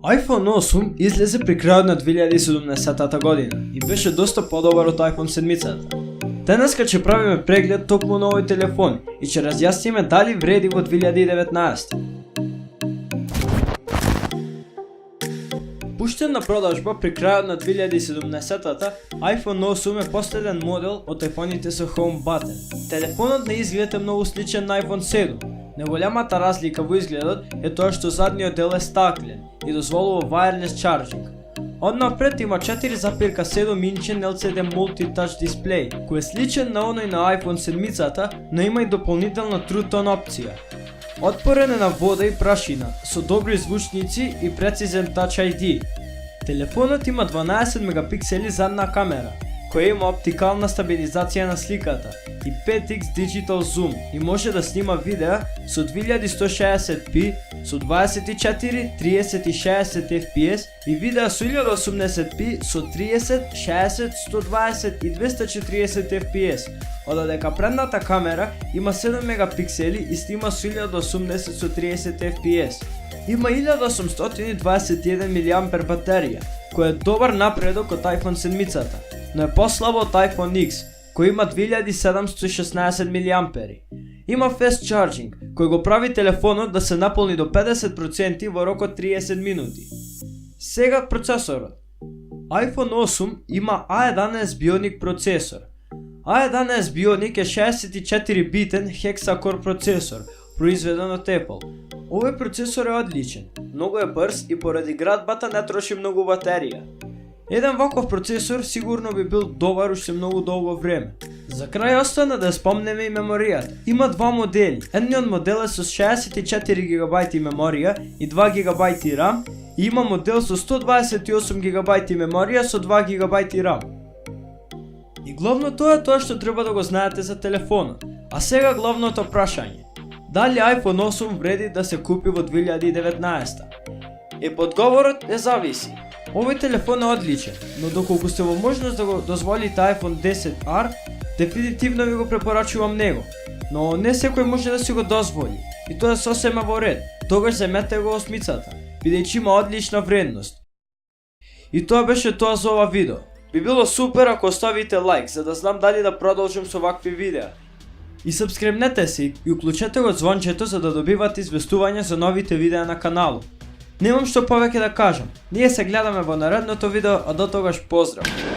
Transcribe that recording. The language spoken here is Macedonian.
iPhone 8 излезе при крајот на 2017 година и беше доста подобар од iPhone 7. Денеска ќе правиме преглед токму на овој телефон и ќе разјасниме дали вреди во 2019. Пуштен на продажба при крајот на 2017, iPhone 8 е последен модел од iPhone-ите со Home Button. Телефонот на изглед е многу сличен на iPhone 7. Неголемата разлика во изгледот е тоа што задниот дел е стаклен и дозволува wireless charging. Однапред има 4,7 инчен LCD multi-touch дисплеј, кој е сличен на оној на iPhone 7, но има и дополнителна True Tone опција. Отпорен е на вода и прашина, со добри звучници и прецизен Touch ID. Телефонот има 12 мегапиксели задна камера, која има оптикална стабилизација на сликата и 5x Digital Zoom и може да снима видеа со 2160p, со 24, 30 и 60 fps и видеа со 1080p со 30, 60, 120 и 240 fps, одедека предната камера има 7 мегапиксели и снима со 1080 со 30 fps. Има 1821 мАh батерија, кој е добар напредок од iPhone 7, но е послабо од iPhone X, кој има 2716 мАh. Има fast charging, кој го прави телефонот да се наполни до 50% во рок од 30 минути. Сега процесорот. iPhone 8 има A11 Bionic процесор. A11 Bionic е 64-битен hexa-core процесор, произведен од Apple. Овој процесор е одличен, многу е брз и поради градбата не троши многу батерија. Еден ваков процесор сигурно би бил добар уште многу долго време. За крај остана да спомнеме и меморијата. Има два модели. Едниот модел е со 64 GB меморија и 2 GB RAM и има модел со 128 GB меморија со 2 GB RAM. И главното е тоа што треба да го знаете за телефонот. А сега главното прашање. Дали iPhone 8 вреди да се купи во 2019? Одговорот е зависи. Овој телефон е одличен, но доколку сте во можност да го дозволите iPhone 10R, дефинитивно ви го препорачувам него. Но не секој може да си го дозволи, и тоа е сосема во ред. Тогаш земете го 8-цата, бидејќи има одлична вредност. И тоа беше тоа за ова видео. Би било супер ако оставите лайк, за да знам дали да продолжам со вакви видеа. И сабскрибнете се и уклучете го звончето за да добивате известувања за новите видеа на каналот. Немам што повеќе да кажам. Ние се гледаме во наредното видео, а до тогаш поздрав!